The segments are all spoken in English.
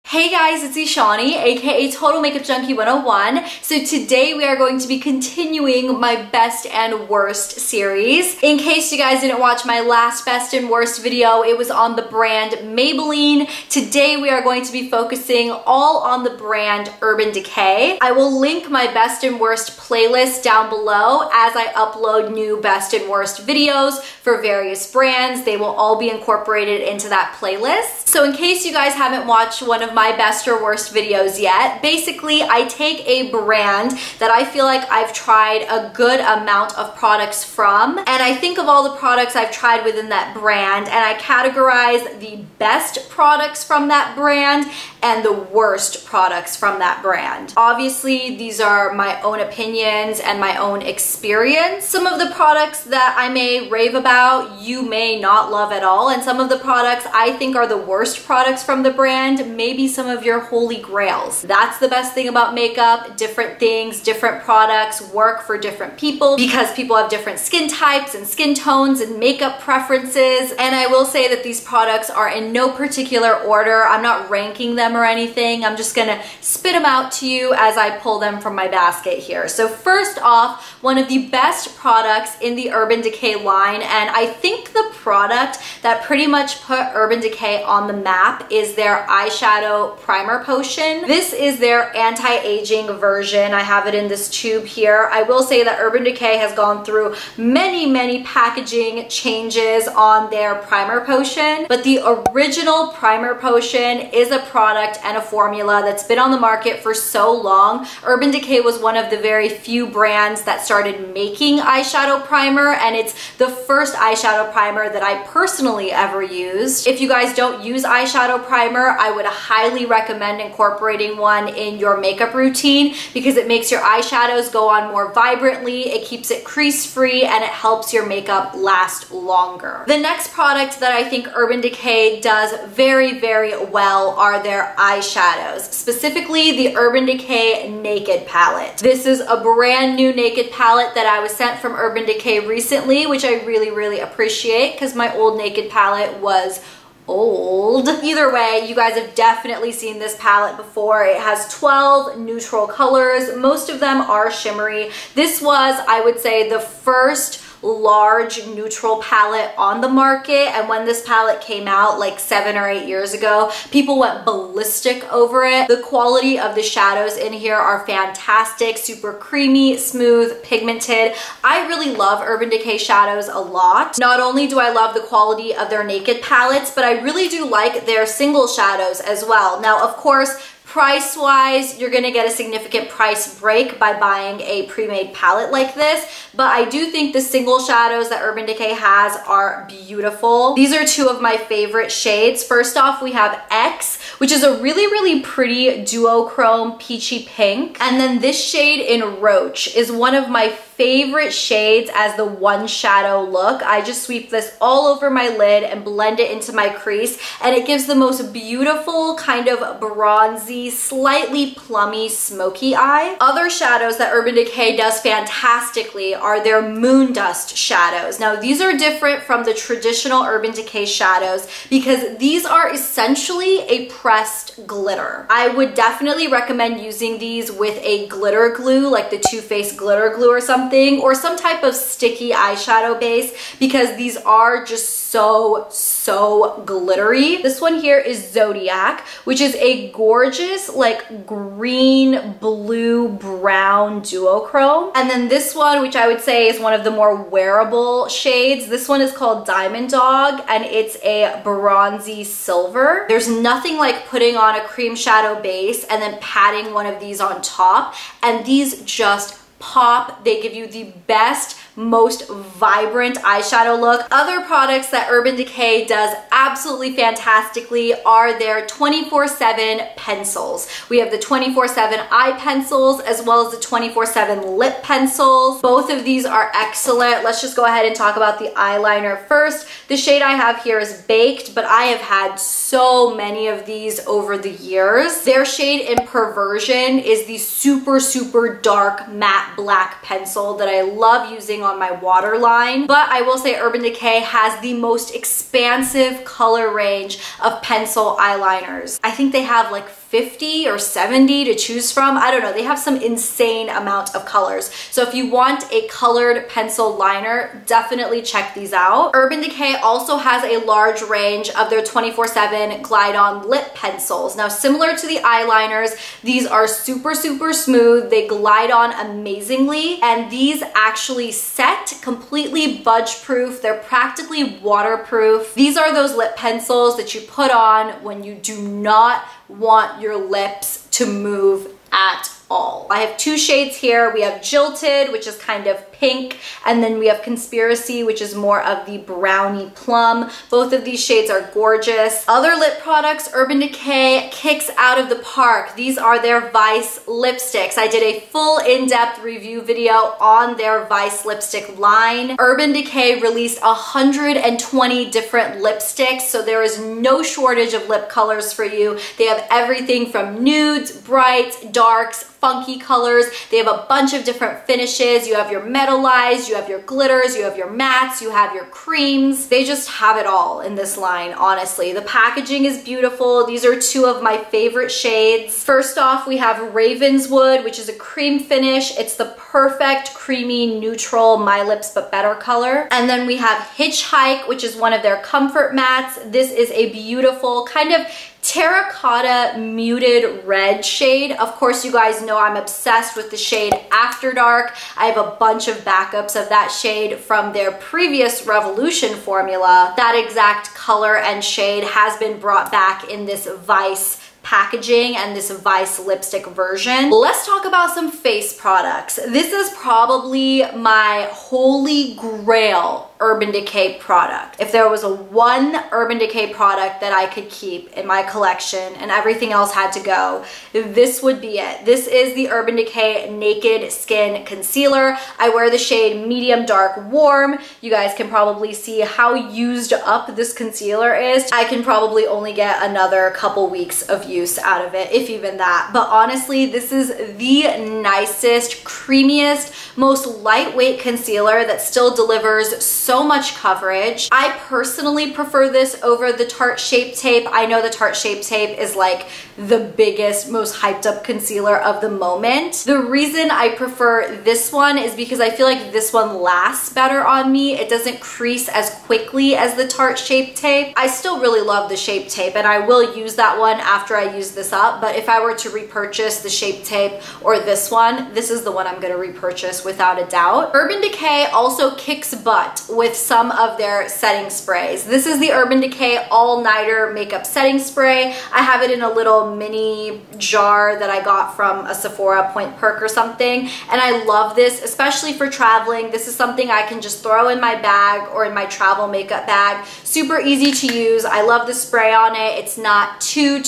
Hey guys, it's Ishani, aka Total Makeup Junkie 101. So today we are going to be continuing my best and worst series. In case you guys didn't watch my last best and worst video, it was on the brand Maybelline. Today we are going to be focusing all on the brand Urban Decay. I will link my best and worst playlist down below as I upload new best and worst videos for various brands. They will all be incorporated into that playlist. So in case you guys haven't watched one of my best or worst videos yet, basically I take a brand that I feel like I've tried a good amount of products from, and I think of all the products I've tried within that brand, and I categorize the best products from that brand and the worst products from that brand. Obviously, these are my own opinions and my own experience. Some of the products that I may rave about, you may not love at all, and some of the products I think are the worst products from the brand, maybe some of your holy grails. That's the best thing about makeup. Different things, different products work for different people because people have different skin types and skin tones and makeup preferences. And I will say that these products are in no particular order. I'm not ranking them or anything. I'm just gonna spit them out to you as I pull them from my basket here. So first off, one of the best products in the Urban Decay line, and I think the product that pretty much put Urban Decay on the map, is their Eyeshadow Primer Potion. This is their anti-aging version. I have it in this tube here. I will say that Urban Decay has gone through many packaging changes on their primer potion, but the original primer potion is a product and a formula that's been on the market for so long. Urban Decay was one of the very few brands that started making eyeshadow primer, and it's the first eyeshadow primer that I personally ever used. If you guys don't use eyeshadow primer, I would highly recommend incorporating one in your makeup routine because it makes your eyeshadows go on more vibrantly, it keeps it crease free, and it helps your makeup last longer. The next product that I think Urban Decay does very well are their eyeshadows, specifically the Urban Decay Naked Palette. This is a brand new Naked Palette that I was sent from Urban Decay recently, which I really appreciate because my old Naked Palette was old. Either way, you guys have definitely seen this palette before. It has 12 neutral colors. Most of them are shimmery. This was, I would say, the first large neutral palette on the market, and when this palette came out like 7 or 8 years ago, people went ballistic over it. The quality of the shadows in here are fantastic, super creamy, smooth, pigmented. I really love Urban Decay shadows a lot. Not only do I love the quality of their naked palettes, but I really do like their single shadows as well. Now, of course, price-wise, you're gonna get a significant price break by buying a pre-made palette like this, but I do think the single shadows that Urban Decay has are beautiful. These are two of my favorite shades. First off, we have X, which is a really pretty duochrome peachy pink, and then this shade in Roach is one of my favorite shades as the one shadow look. I just sweep this all over my lid and blend it into my crease, and it gives the most beautiful kind of bronzy, slightly plummy, smoky eye. Other shadows that Urban Decay does fantastically are their Moondust shadows. Now, these are different from the traditional Urban Decay shadows because these are essentially a pressed glitter. I would definitely recommend using these with a glitter glue, like the Too Faced glitter glue or something, or some type of sticky eyeshadow base, because these are just so glittery. This one here is Zodiac, which is a gorgeous like green, blue, brown duochrome. And then this one, which I would say is one of the more wearable shades, this one is called Diamond Dog, and it's a bronzy silver. There's nothing like putting on a cream shadow base and then patting one of these on top, and these just pop. They give you the best, most vibrant eyeshadow look. Other products that Urban Decay does absolutely fantastically are their 24/7 pencils. We have the 24/7 eye pencils as well as the 24/7 lip pencils. Both of these are excellent. Let's just go ahead and talk about the eyeliner first. The shade I have here is Baked, but I have had so many of these over the years. Their shade in Perversion is the super dark matte black pencil that I love using on my waterline. But I will say Urban Decay has the most expansive color range of pencil eyeliners. I think they have like 50 or 70 to choose from. I don't know. They have some insane amount of colors. So if you want a colored pencil liner, definitely check these out. Urban Decay also has a large range of their 24/7 Glide-On lip pencils. Now, similar to the eyeliners, these are super, super smooth. They glide on amazingly, and these actually set completely budge-proof. They're practically waterproof. These are those lip pencils that you put on when you do not want your lips to move at all. I have two shades here. We have Jilted, which is kind of pink, and then we have Conspiracy, which is more of the brownie plum. Both of these shades are gorgeous. Other lip products, Urban Decay kicks out of the park. These are their Vice lipsticks. I did a full in-depth review video on their Vice lipstick line. Urban Decay released 120 different lipsticks, so there is no shortage of lip colors for you. They have everything from nudes, brights, darks, funky colors. They have a bunch of different finishes. You have your metallized, you have your glitters, you have your mattes, you have your creams. They just have it all in this line, honestly. The packaging is beautiful. These are two of my favorite shades. First off, we have Ravenswood, which is a cream finish. It's the perfect creamy neutral My Lips But Better color. And then we have Hitch Hike, which is one of their comfort mattes. This is a beautiful kind of terracotta muted red shade. Of course, you guys know I'm obsessed with the shade After Dark. I have a bunch of backups of that shade from their previous Revolution formula. That exact color and shade has been brought back in this Vice packaging and this Vice lipstick version. Let's talk about some face products. This is probably my holy grail Urban Decay product. If there was a one Urban Decay product that I could keep in my collection and everything else had to go, this would be it. This is the Urban Decay Naked Skin Concealer. I wear the shade Medium Dark Warm. You guys can probably see how used up this concealer is. I can probably only get another couple weeks of use out of it, if even that. But honestly, this is the nicest, creamiest, most lightweight concealer that still delivers so much coverage. I personally prefer this over the Tarte Shape Tape. I know the Tarte Shape Tape is like the biggest, most hyped up concealer of the moment. The reason I prefer this one is because I feel like this one lasts better on me. It doesn't crease as quickly as the Tarte Shape Tape. I still really love the Shape Tape, and I will use that one after I use this up, but if I were to repurchase the Shape Tape or this one, this is the one I'm gonna repurchase without a doubt. Urban Decay also kicks butt with some of their setting sprays. This is the Urban Decay All Nighter Makeup Setting Spray. I have it in a little mini jar that I got from a Sephora Point Perk or something, and I love this, especially for traveling. This is something I can just throw in my bag or in my travel makeup bag. Super easy to use. I love the spray on it. It's not too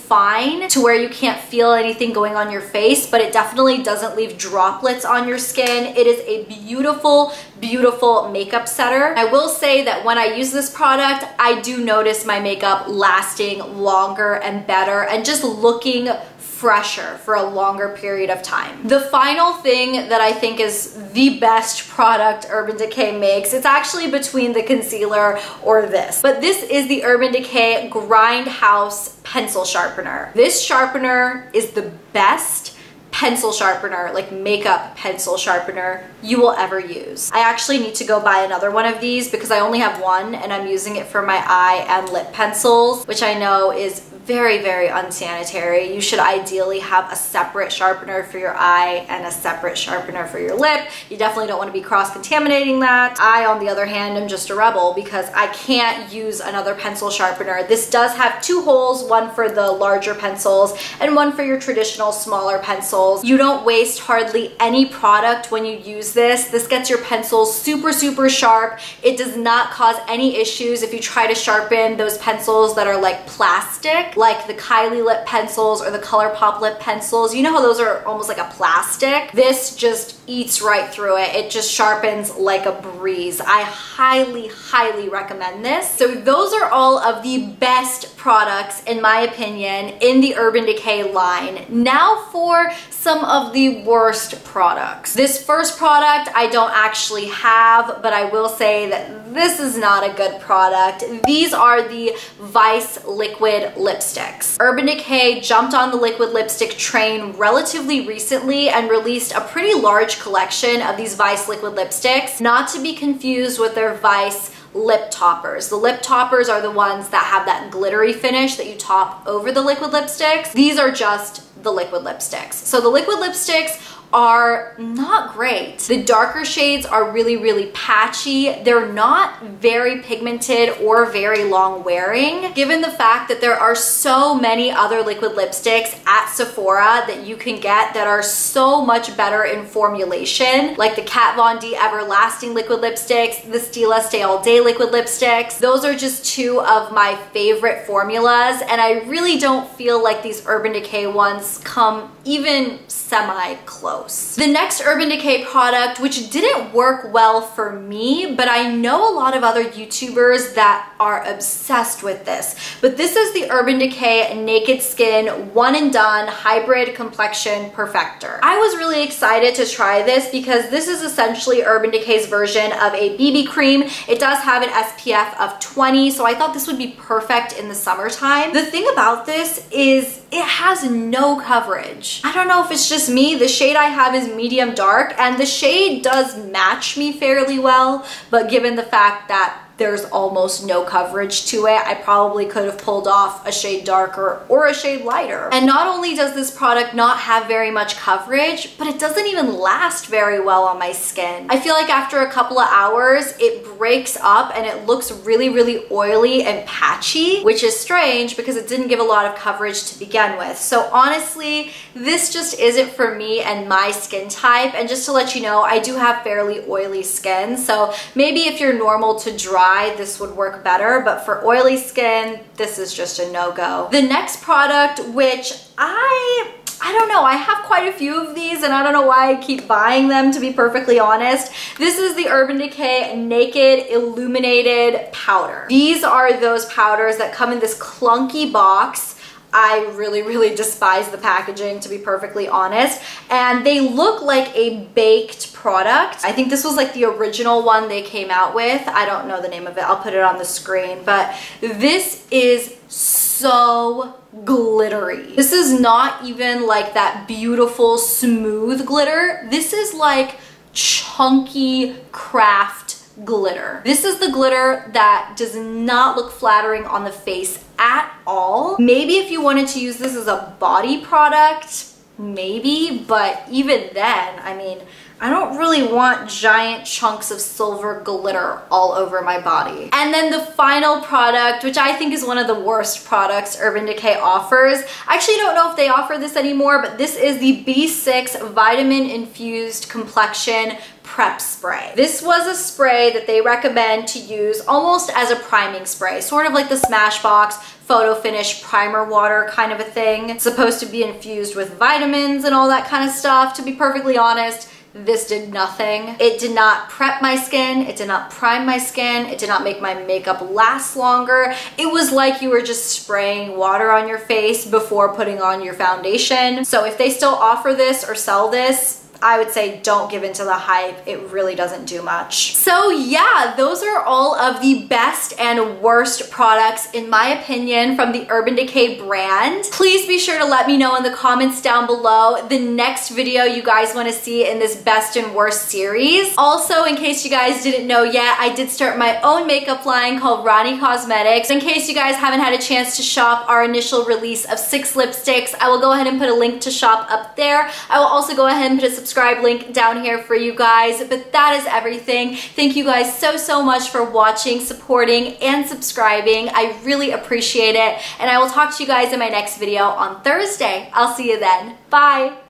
fine to where you can't feel anything going on your face, but it definitely doesn't leave droplets on your skin. It is a beautiful, beautiful makeup setter. I will say that when I use this product, I do notice my makeup lasting longer and better and just looking fresher for a longer period of time. The final thing that I think is the best product Urban Decay makes, it's actually between the concealer or this, but this is the Urban Decay Grindhouse Pencil Sharpener. This sharpener is the best pencil sharpener, like makeup pencil sharpener you will ever use. I actually need to go buy another one of these because I only have one and I'm using it for my eye and lip pencils, which I know is very, very unsanitary. You should ideally have a separate sharpener for your eye and a separate sharpener for your lip. You definitely don't want to be cross-contaminating that. I, on the other hand, am just a rebel because I can't use another pencil sharpener. This does have two holes, one for the larger pencils and one for your traditional smaller pencils. You don't waste hardly any product when you use this. This gets your pencils super, super sharp. It does not cause any issues if you try to sharpen those pencils that are like plastic, like the Kylie lip pencils or the ColourPop lip pencils. You know how those are almost like a plastic? This just eats right through it. It just sharpens like a breeze. I highly, highly recommend this. So those are all of the best products, in my opinion, in the Urban Decay line. Now for some of the worst products. This first product I don't actually have, but I will say that this is not a good product. These are the Vice liquid lipsticks. Urban Decay jumped on the liquid lipstick train relatively recently and released a pretty large collection of these Vice liquid lipsticks, not to be confused with their Vice lip toppers. The lip toppers are the ones that have that glittery finish that you top over the liquid lipsticks. These are just the liquid lipsticks. So the liquid lipsticks are not great. The darker shades are really, really patchy. They're not very pigmented or very long wearing, given the fact that there are so many other liquid lipsticks at Sephora that you can get that are so much better in formulation, like the Kat Von D Everlasting liquid lipsticks, the Stila Stay All Day liquid lipsticks. Those are just two of my favorite formulas, and I really don't feel like these Urban Decay ones come even semi-close. The next Urban Decay product, which didn't work well for me, but I know a lot of other YouTubers that are obsessed with this. But this is the Urban Decay Naked Skin One and Done Hybrid Complexion Perfector. I was really excited to try this because this is essentially Urban Decay's version of a BB cream. It does have an SPF of 20, so I thought this would be perfect in the summertime. The thing about this is it has no coverage. I don't know if it's just me. The shade I have is medium dark, and the shade does match me fairly well, but given the fact that there's almost no coverage to it, I probably could have pulled off a shade darker or a shade lighter. And not only does this product not have very much coverage, but it doesn't even last very well on my skin. I feel like after a couple of hours, it breaks up and it looks really, really oily and patchy, which is strange because it didn't give a lot of coverage to begin with. So honestly, this just isn't for me and my skin type. And just to let you know, I do have fairly oily skin, so maybe if you're normal to dry, this would work better, but for oily skin, this is just a no-go. The next product, which I don't know, I have quite a few of these and I don't know why I keep buying them, to be perfectly honest. This is the Urban Decay Naked Illuminated Powder. These are those powders that come in this clunky box. I really, really despise the packaging, to be perfectly honest. And they look like a baked product. I think this was like the original one they came out with. I don't know the name of it. I'll put it on the screen. But this is so glittery. This is not even like that beautiful, smooth glitter. This is like chunky craft glitter. This is the glitter that does not look flattering on the face at all. Maybe if you wanted to use this as a body product, maybe, but even then, I mean, I don't really want giant chunks of silver glitter all over my body. And then the final product, which I think is one of the worst products Urban Decay offers. I actually don't know if they offer this anymore, but this is the B6 Vitamin-Infused Complexion Prep Spray. This was a spray that they recommend to use almost as a priming spray, sort of like the Smashbox Photo Finish Primer Water kind of a thing. It's supposed to be infused with vitamins and all that kind of stuff. To be perfectly honest, this did nothing. It did not prep my skin. It did not prime my skin. It did not make my makeup last longer. It was like you were just spraying water on your face before putting on your foundation. So if they still offer this or sell this, I would say don't give into the hype. It really doesn't do much. So yeah, those are all of the best and worst products in my opinion from the Urban Decay brand. Please be sure to let me know in the comments down below the next video you guys want to see in this best and worst series. Also, in case you guys didn't know yet, I did start my own makeup line called Ronnie Cosmetics. In case you guys haven't had a chance to shop our initial release of 6 lipsticks, I will go ahead and put a link to shop up there. I will also go ahead and put a subscribe link down here for you guys. But that is everything. Thank you guys so much for watching, supporting, and subscribing. I really appreciate it. And I will talk to you guys in my next video on Thursday. I'll see you then. Bye.